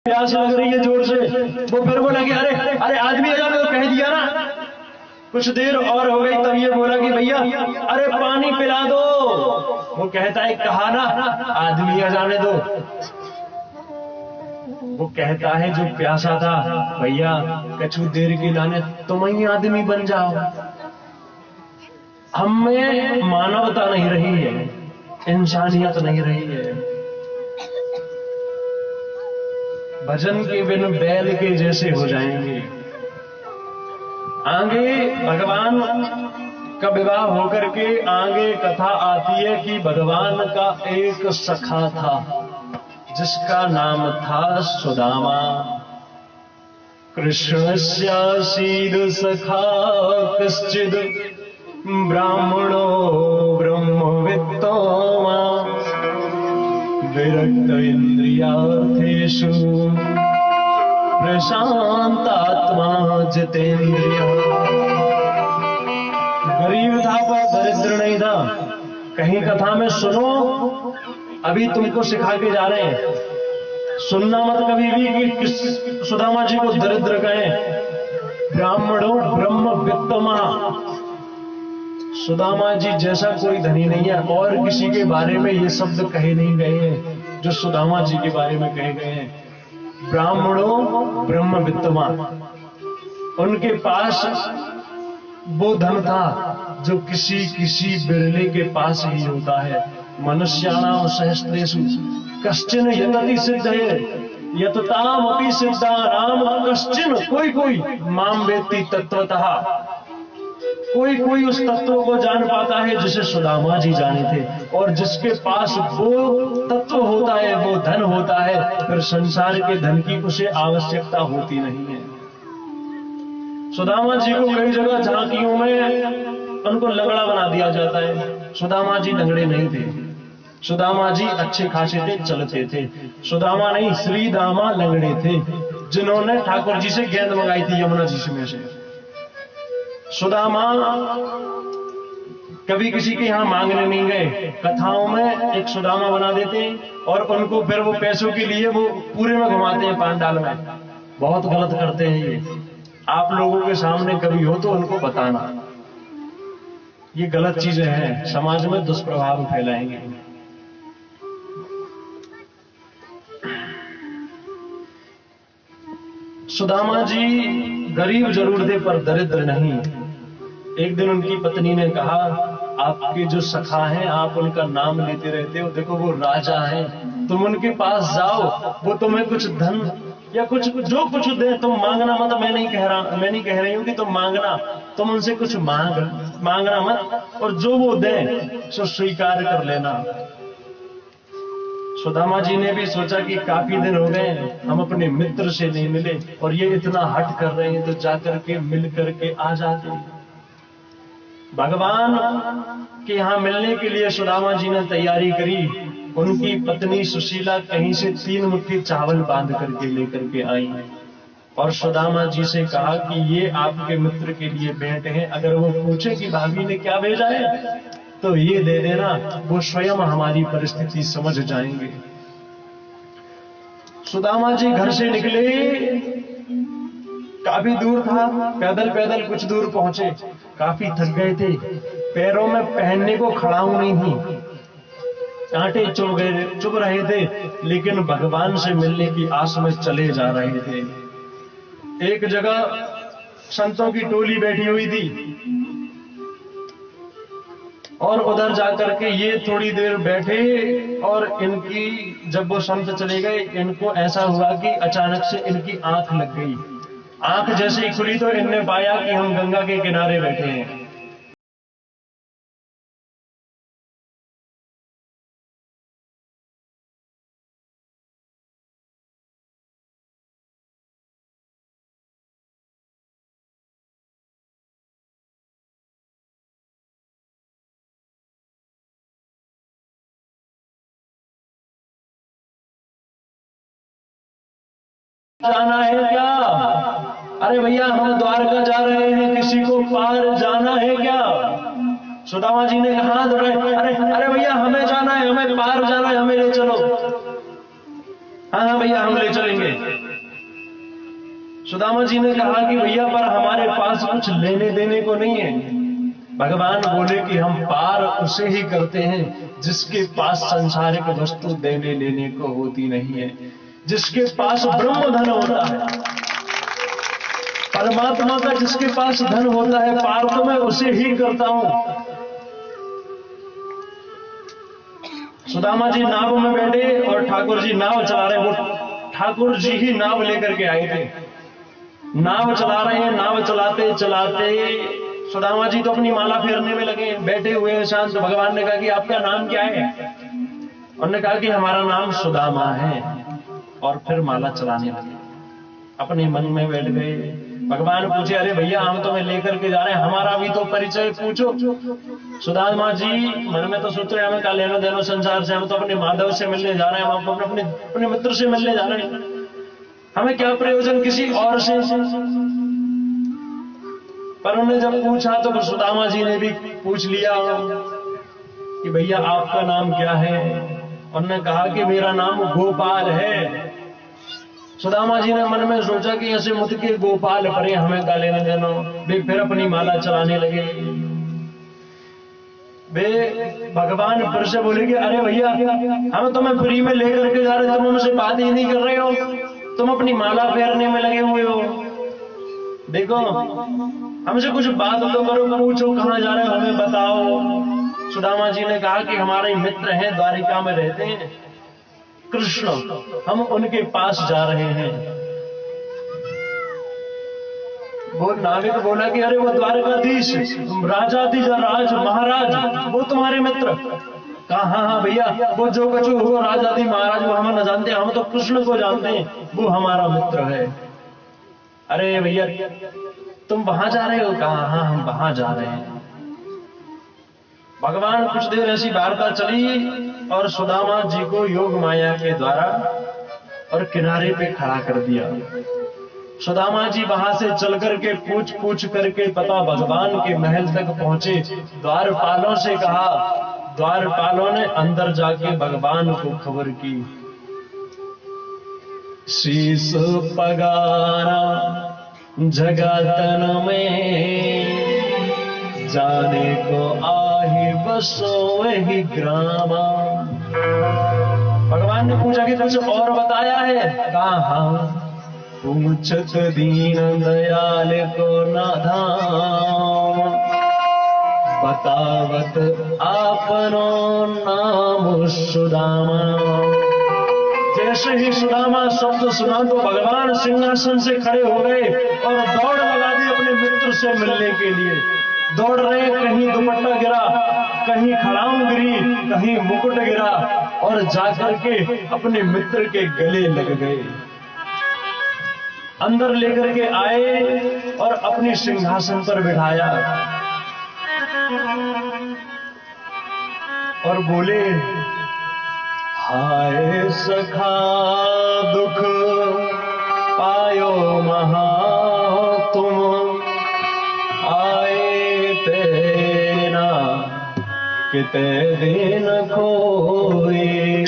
प्यास लग रही है जोर से। वो फिर बोला कि अरे अरे आदमी अगर तो कह दिया ना। कुछ देर और हो गई तब ये बोला कि भैया अरे पानी पिला दो। वो कहता है कहा ना आदमी आ जाने दो। वो कहता है जो प्यासा था भैया कछु देर की लाने तुम ही आदमी बन जाओ। हम में मानवता नहीं रही है, इंसानियत नहीं रही है। भजन के बिन बैल के जैसे हो जाएंगे। आगे भगवान का विवाह होकर के आगे कथा आती है कि भगवान का एक सखा था जिसका नाम था सुदामा। कृष्णस्यासीद सखा कश्चिद ब्राह्मणो ब्रह्मवित्तोमा विरक्त इंद्रियार्थेषु प्रशांतात्मा जितेंद्रिय। गरीब था पर दरिद्र नहीं था। कहीं कथा में सुनो, अभी तुमको सिखा के जा रहे हैं। सुनना मत कभी भी कि सुदामा जी को दरिद्र कहें। ब्राह्मणों ब्रह्म वित्तमा। सुदामा जी जैसा कोई धनी नहीं है। और किसी के बारे में ये शब्द कहे नहीं गए हैं जो सुदामा जी के बारे में कहे गए हैं। ब्राह्मणों ब्रह्म वित्तमा। उनके पास वो धन था जो किसी बिरले के पास ही होता है। मनुष्याणाम सहस्रेषु कश्चिन यतति सिद्धये यततामपि सिद्धानाम कश्चिन। कोई माम वेत्ति तत्वतः। कोई उस तत्व को जान पाता है जिसे सुदामा जी जाने थे। और जिसके पास वो तत्व होता है, वो धन होता है, फिर संसार के धन की उसे आवश्यकता होती नहीं है। सुदामा जी को कई जगह झांकियों में उनको लंगड़ा बना दिया जाता है। सुदामा जी लंगड़े नहीं थे। सुदामा जी अच्छे खासे थे, चलते थे। सुदामा नहीं, श्री दामा लंगड़े थे जिन्होंने ठाकुर जी से गेंद मंगाई थी यमुना जी में से। सुदामा कभी किसी के यहां मांगने नहीं गए। कथाओं में एक सुदामा बना देते और उनको फिर वो पैसों के लिए वो पूरे में घुमाते हैं पांडाल में। बहुत गलत करते हैं ये। आप लोगों के सामने कभी हो तो उनको बताना। ये गलत चीजें हैं, समाज में दुष्प्रभाव फैलाएंगे। सुदामा जी गरीब जरूर थे पर दरिद्र नहीं। एक दिन उनकी पत्नी ने कहा आपके जो सखा हैं आप उनका नाम लेते रहते हो, देखो वो राजा हैं, तुम उनके पास जाओ, वो तुम्हें कुछ धन या कुछ जो कुछ दे तुम मांगना मत। मैं नहीं कह रही हूं कि तुम मांगना, तुम उनसे कुछ मांगना मत, और जो वो दे सो स्वीकार कर लेना। सुदामा जी ने भी सोचा कि काफी दिन हो गए हम अपने मित्र से नहीं मिले और ये इतना हट कर रहे हैं तो जाकर के मिल करके आ जाते। भगवान के यहां मिलने के लिए सुदामा जी ने तैयारी करी। उनकी पत्नी सुशीला कहीं से 3 मुट्ठी चावल बांध करके लेकर के आई और सुदामा जी से कहा कि ये आपके मित्र के लिए भेंट है, अगर वो पूछे कि भाभी ने क्या भेजा है तो ये दे देना, वो स्वयं हमारी परिस्थिति समझ जाएंगे। सुदामा जी घर से निकले, काफी दूर था, पैदल पैदल कुछ दूर पहुंचे, काफी थक गए थे, पैरों में पहनने को खड़ाऊ नहीं थी, कांटे चुभ रहे थे, लेकिन भगवान से मिलने की आस में चले जा रहे थे। एक जगह संतों की टोली बैठी हुई थी और उधर जाकर के ये थोड़ी देर बैठे और इनकी जब वो संत चले गए, इनको ऐसा हुआ कि अचानक से इनकी आंख लग गई। आंख जैसे ही खुली तो इनने पाया कि हम गंगा के किनारे बैठे हैं। जाना है क्या? अरे भैया हम द्वारका जा रहे हैं, किसी को पार जाना है क्या? सुदामा जी ने कहा अरे भैया हमें जाना है, हमें पार जाना है, हमें ले चलो। हाँ भैया हम ले चलेंगे। सुदामा जी ने कहा कि भैया पर हमारे पास कुछ लेने देने को नहीं है। भगवान बोले कि हम पार उसे ही करते हैं जिसके पास संसारिक वस्तु देने लेने को होती नहीं है, जिसके पास ब्रह्म धन होता है, परमात्मा का जिसके पास धन होता है, पार तो मैं उसे ही करता हूं। सुदामा जी नाव में बैठे और ठाकुर जी नाव चला रहे। वो ठाकुर जी ही नाव लेकर के आए थे। नाव चला रहे हैं, नाव चलाते चलाते सुदामा जी तो अपनी माला फेरने में लगे, बैठे हुए हैं शांत। तो भगवान ने कहा कि आपका नाम क्या है? उन्होंने कहा कि हमारा नाम सुदामा है। और फिर माला चलाने लगे, अपने मन में बैठ गए। भगवान पूछे, अरे भैया हम तुम्हें लेकर के जा रहे हैं, हमारा भी तो परिचय पूछो। सुदामा जी मन में तो सोच रहे हमें क्या लेना देना संसार से, हम तो अपने माधव से मिलने जा रहे हैं, हम अपने मित्र से मिलने जा रहे हैं, हमें क्या प्रयोजन किसी और से। पर उन्होंने जब पूछा तो फिर सुदामा जी ने भी पूछ लिया कि भैया आपका नाम क्या है? उन्होंने कहा कि मेरा नाम गोपाल है। सुदामा जी ने मन में सोचा कि ऐसे मुझ के गोपाल परे, हमें क्या लेना देना। वे फिर अपनी माला चलाने लगे। वे भगवान फिर से बोले कि अरे भैया हम तुम्हें फ्री में लेकर के जा रहे, तुम हमसे बात ही नहीं कर रहे हो, तुम अपनी माला फेरने में लगे हुए हो। देखो हमसे कुछ बात तो करो, पूछो कहां जा रहे हो, हमें बताओ। सुदामा जी ने कहा कि हमारे मित्र हैं, द्वारिका में रहते हैं कृष्ण, हम उनके पास जा रहे हैं। वो नाविक बोला कि अरे वो द्वारकाधीश, राज महाराज, वो तुम्हारे मित्र? कहा हाँ हाँ भैया, वो जो कछु हो राजाधि महाराज, वो हम न जानते, हम तो कृष्ण को जानते हैं, वो हमारा मित्र है। अरे भैया तुम वहां जा रहे हो? कहा हाँ हम वहां जा रहे हैं। भगवान कुछ देर ऐसी वार्ता चली और सुदामा जी को योग माया के द्वारा और किनारे पे खड़ा कर दिया। सुदामा जी वहां से चल करके पूछ करके पता भगवान के महल तक पहुंचे। द्वारपालों से कहा, द्वारपालों ने अंदर जाके भगवान को खबर की। शीस पगारा जगतन में, जाने को आही बसो वही ग्रामा। भगवान ने पूछा कि कुछ और बताया है? कहा पूछत दीन दयाल को नाधाम, बतावत आपनो नाम सुदामा। जैसे ही सुदामा शब्द सुना तो भगवान सिंहासन से खड़े हो गए और दौड़ लगा दी अपने मित्र से मिलने के लिए। दौड़ रहे, कहीं दुपट्टा गिरा, कहीं खड़ाऊं गिरी, कहीं मुकुट गिरा, और जाकर के अपने मित्र के गले लग गए। अंदर लेकर के आए और अपने सिंहासन पर बिठाया और बोले, हाय सखा दुख पायो महा तुम, आए तेना किते दिन खोए।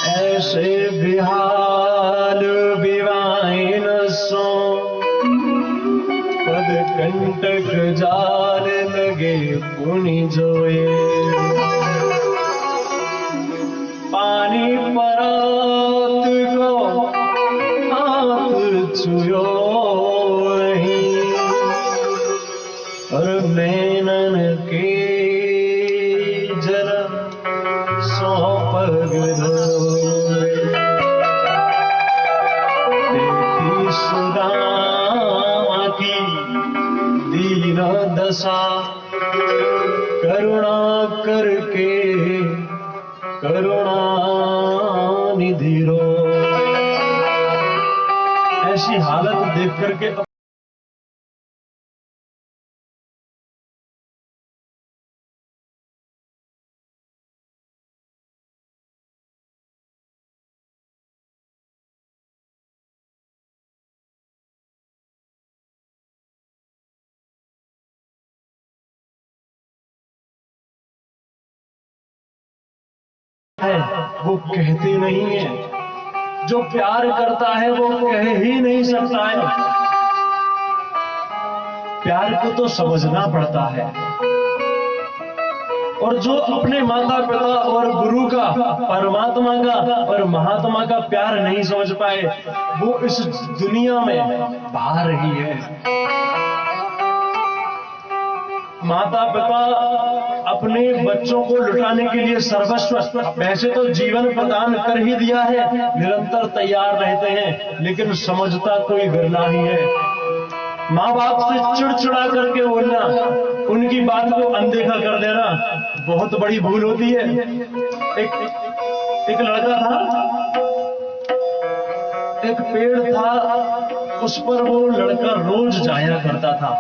ऐसे बिहाल बिवाइन सो, पद कंटक जाल लगे पुनि जोए। पानी परात को हाथ छुयो वहीं, और मेनन के जरा सौ पग धोए। देखी सुदामा की दीन दशा, करुणा करके करुणा निधि रो। ऐसी हालत देख करके है वो कहते नहीं है। जो प्यार करता है वो कह ही नहीं सकता है। प्यार को तो समझना पड़ता है। और जो अपने माता पिता और गुरु का, परमात्मा का और महात्मा का प्यार नहीं समझ पाए, वो इस दुनिया में बाहर ही है। माता पिता अपने बच्चों को लुटाने के लिए सर्वस्व, वैसे तो जीवन प्रदान कर ही दिया है, निरंतर तैयार रहते हैं, लेकिन समझता कोई विरला ही है। माँ बाप से चिड़चिड़ा करके बोलना, उनकी बात को अनदेखा कर देना बहुत बड़ी भूल होती है। एक लड़का था, एक पेड़ था, उस पर वो लड़का रोज जाया करता था।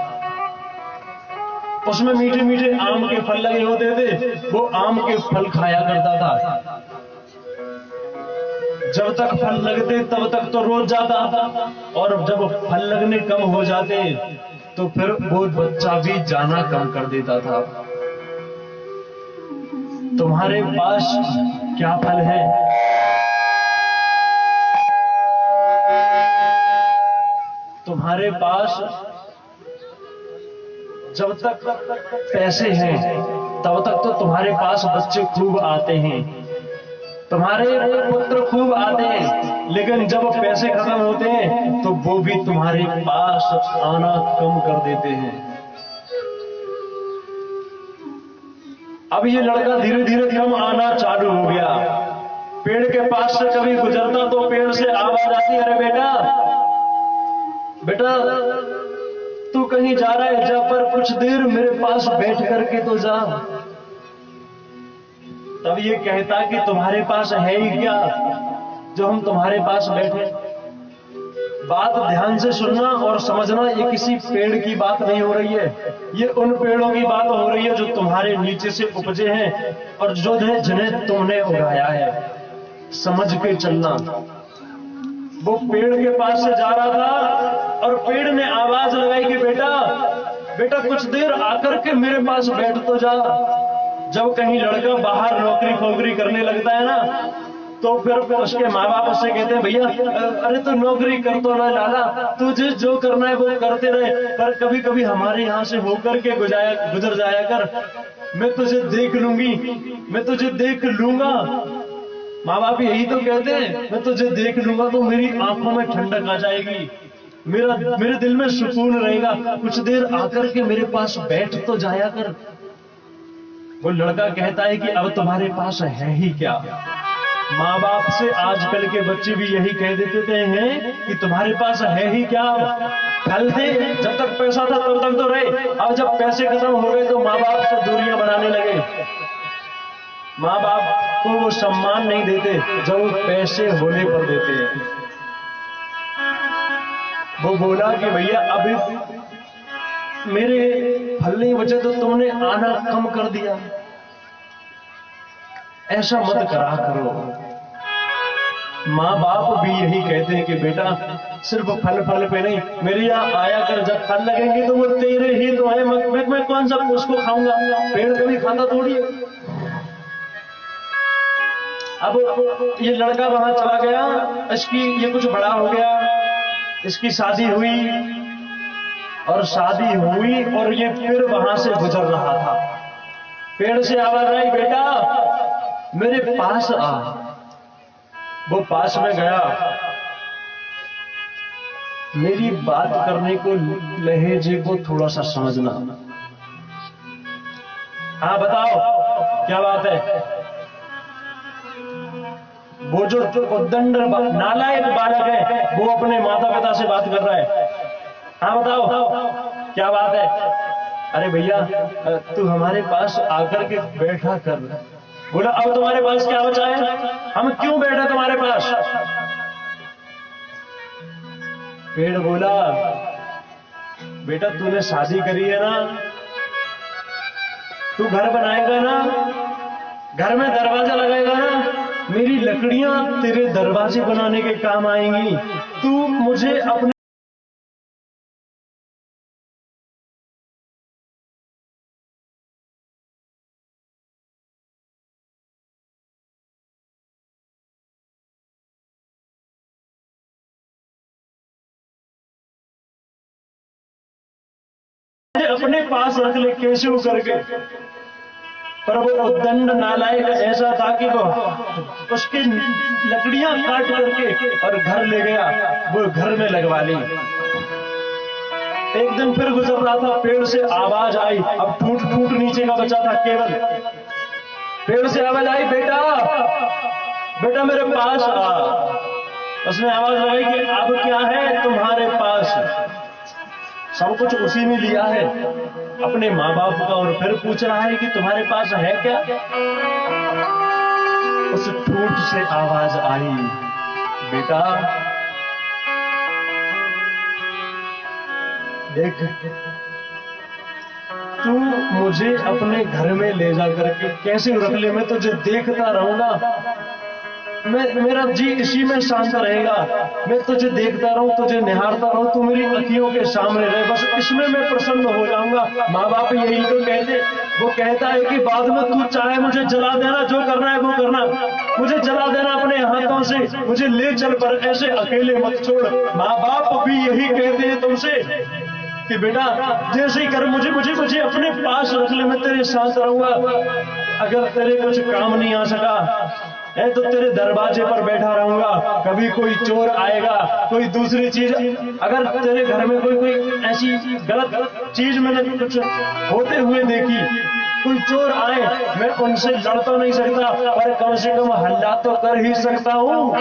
उसमें मीठे मीठे आम के फल लगे होते थे, वो आम के फल खाया करता था। जब तक फल लगते तब तक तो रोज जाता, और जब फल लगने कम हो जाते तो फिर वो बच्चा भी जाना कम कर देता था। तुम्हारे पास क्या फल है? तुम्हारे पास जब तक पैसे हैं तब तक तो तुम्हारे पास बच्चे खूब आते हैं, तुम्हारे पुत्र खूब आते हैं, लेकिन जब पैसे खत्म होते हैं तो वो भी तुम्हारे पास आना कम कर देते हैं। अब ये लड़का धीरे धीरे कम आना चालू हो गया। पेड़ के पास से कभी गुजरता तो पेड़ से आवाज आती, अरे बेटा बेटा तू कहीं जा रहा है, जा पर कुछ देर मेरे पास बैठ करके तो जा। तब ये कहता कि तुम्हारे पास है ही क्या जो हम तुम्हारे पास बैठे। बात ध्यान से सुनना और समझना, ये किसी पेड़ की बात नहीं हो रही है, ये उन पेड़ों की बात हो रही है जो तुम्हारे नीचे से उपजे हैं और जो जिन्हें तुमने उगाया है। समझ के चलना। वो पेड़ के पास से जा रहा था और पेड़ ने आवाज लगाई कि बेटा बेटा कुछ देर आकर के मेरे पास बैठ तो जा। जब कहीं लड़का बाहर नौकरी फोकरी करने लगता है ना, तो फिर उसके माँ बाप उससे कहते हैं, भैया अरे तू नौकरी कर तो ना लाला, तुझे जो करना है वो करते रहे, पर कभी कभी हमारे यहाँ से होकर के गुजर जाया कर, मैं तुझे देख लूंगी, मैं तुझे देख लूंगा। माँ बाप यही तो कहते हैं, मैं तुझे देख लूंगा तो मेरी आंखों में ठंडक आ जाएगी, मेरे दिल में सुकून रहेगा, कुछ देर आकर के मेरे पास बैठ तो जाया कर। वो लड़का कहता है कि अब तुम्हारे पास है ही क्या। माँ बाप से आजकल के बच्चे भी यही कह देते हैं कि तुम्हारे पास है ही क्या। कल थे जब तक पैसा था तब तक तो रहे, अब जब पैसे खत्म हो गए तो माँ बाप से दूरियां बनाने लगे। माँ बाप को वो सम्मान नहीं देते जो वो पैसे होने पर देते हैं। वो बोला कि भैया अभी मेरे फल नहीं बचे तो तुमने आना कम कर दिया, ऐसा मत करा करो। माँ बाप भी यही कहते हैं कि बेटा सिर्फ फल पे नहीं, मेरे यहाँ आया कर, जब फल लगेंगे तो वो तेरे ही तो है, मैं कौन सा उसको खाऊंगा, पेड़ कभी खाता थोड़ी है। अब ये लड़का वहां चला गया, ये कुछ बड़ा हो गया, इसकी शादी हुई और ये फिर वहां से गुजर रहा था। पेड़ से आवाज आई, बेटा मेरे पास आ। वो पास में गया, मेरी बात करने को लहजे को थोड़ा सा समझना। हाँ बताओ क्या बात है। वो जो उद्दंड नालायक बालक है वो अपने माता पिता से बात कर रहा है। हाँ बताओ क्या बात है। अरे भैया तू हमारे पास आकर के बैठा कर। बोला अब तुम्हारे पास क्या बचा है, हम क्यों बैठे तुम्हारे पास। पेड़ बोला बेटा तूने शादी करी है ना, तू घर बनाएगा ना, घर में दरवाजा लगाएगा ना, मेरी लकड़ियां तेरे दरवाजे बनाने के काम आएंगी। तू मुझे अपने अपने पास रख ले कैसे वो करके। पर वो उद्दंड नालायक ऐसा था कि वो उसकी लकड़ियां काट करके और घर ले गया, वो घर में लगवा ली। एक दिन फिर गुजर रहा था, पेड़ से आवाज आई, अब फूट फूट नीचे का बचा था केवल। पेड़ से आवाज आई, बेटा बेटा मेरे पास आ। उसने आवाज लगाई कि अब क्या है तुम्हारे पास? सब कुछ उसी ने लिया है अपने माँ बाप का, और फिर पूछ रहा है कि तुम्हारे पास है क्या? उस ठूठ से आवाज आई, बेटा देख, तू मुझे अपने घर में ले जा करके कैसे रख ले, मैं तुझे देखता रहूंगा, मेरा जी इसी में शांत रहेगा, मैं तुझे देखता रहूं, तुझे निहारता रहूं, तू मेरी अखियों के सामने रहे, बस इसमें मैं प्रसन्न हो जाऊंगा। माँ बाप यही तो कहते, वो कहता है कि बाद में तू चाहे मुझे जला देना, जो करना है वो करना, मुझे जला देना अपने हाथों से, मुझे ले चल, पर ऐसे अकेले मत छोड़। माँ बाप भी यही कहते हैं तुमसे कि बेटा जैसे ही कर, मुझे मुझे मुझे अपने पास रख ले, मैं तेरे साथ रहूंगा। अगर तेरे कुछ काम नहीं आ सका है तो तेरे दरवाजे पर बैठा रहूंगा, कभी कोई चोर आएगा, कोई दूसरी चीज, अगर तेरे घर में कोई ऐसी गलत चीज मैंने कुछ होते हुए देखी, कोई चोर आए, मैं उनसे लड़ तो नहीं सकता, पर कम से कम हल्ला तो कर ही सकता हूँ,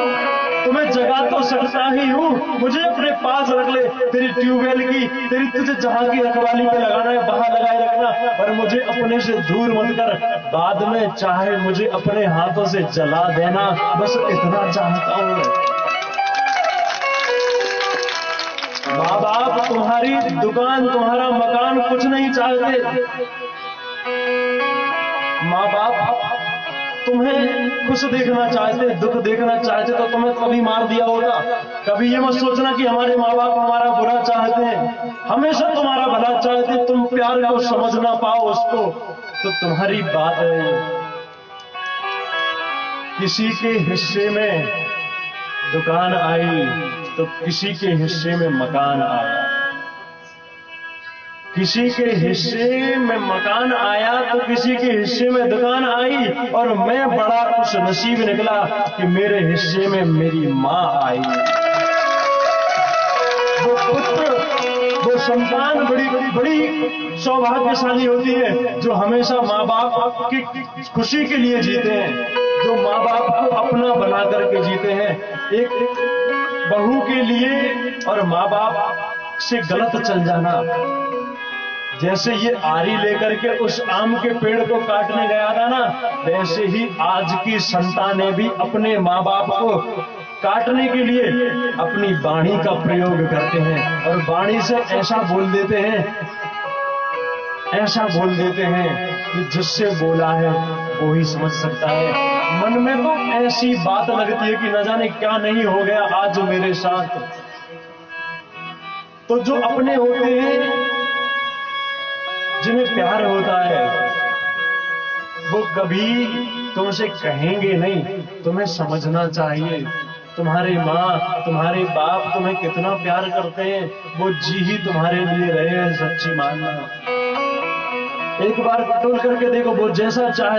तुम्हें जगा तो सकता ही हूँ। मुझे अपने पास रख ले, तेरी ट्यूबवेल की, तेरी तुझे जहां की रखवाली पे लगाना है वहां लगाए रखना, पर मुझे अपने से दूर मत कर। बाद में चाहे मुझे अपने हाथों से जला देना, बस इतना चाहता हूं। माँ बाप तुम्हारी दुकान, तुम्हारा मकान कुछ नहीं चाहते। माँ बाप तुम्हें खुश देखना चाहते, दुख देखना चाहते तो तुम्हें कभी मार दिया होता। कभी ये मत सोचना कि हमारे माँ बाप हमारा बुरा चाहते हैं, हमेशा तुम्हारा भला चाहते। तुम प्यार को समझ ना पाओ उसको तो तुम्हारी बात है। किसी के हिस्से में दुकान आई तो किसी के हिस्से में मकान आया, किसी के हिस्से में मकान आया तो किसी के हिस्से में दुकान आई, और मैं बड़ा खुश नसीब निकला कि मेरे हिस्से में मेरी माँ आई। वो पुत्र, वो संतान बड़ी बड़ी सौभाग्यशाली होती है जो हमेशा माँ बाप की खुशी के लिए जीते हैं, जो माँ बाप को अपना बना करके जीते हैं। एक बहू के लिए और माँ बाप से गलत चल जाना, जैसे ये आरी लेकर के उस आम के पेड़ को काटने गया था ना, वैसे ही आज की संतानें भी अपने माँ बाप को काटने के लिए अपनी वाणी का प्रयोग करते हैं, और वाणी से ऐसा बोल देते हैं, ऐसा बोल देते हैं कि जिससे बोला है वो ही समझ सकता है। मन में तो ऐसी बात लगती है कि न जाने क्या नहीं हो गया आज मेरे साथ। तो जो अपने होते हैं, जिन्हें प्यार होता है, वो कभी तुमसे कहेंगे नहीं, तुम्हें समझना चाहिए। तुम्हारी माँ, तुम्हारे बाप तुम्हें कितना प्यार करते हैं, वो जी ही तुम्हारे लिए रहे हैं, सच्ची मानना। एक बार टटोल करके देखो, वो जैसा चाहे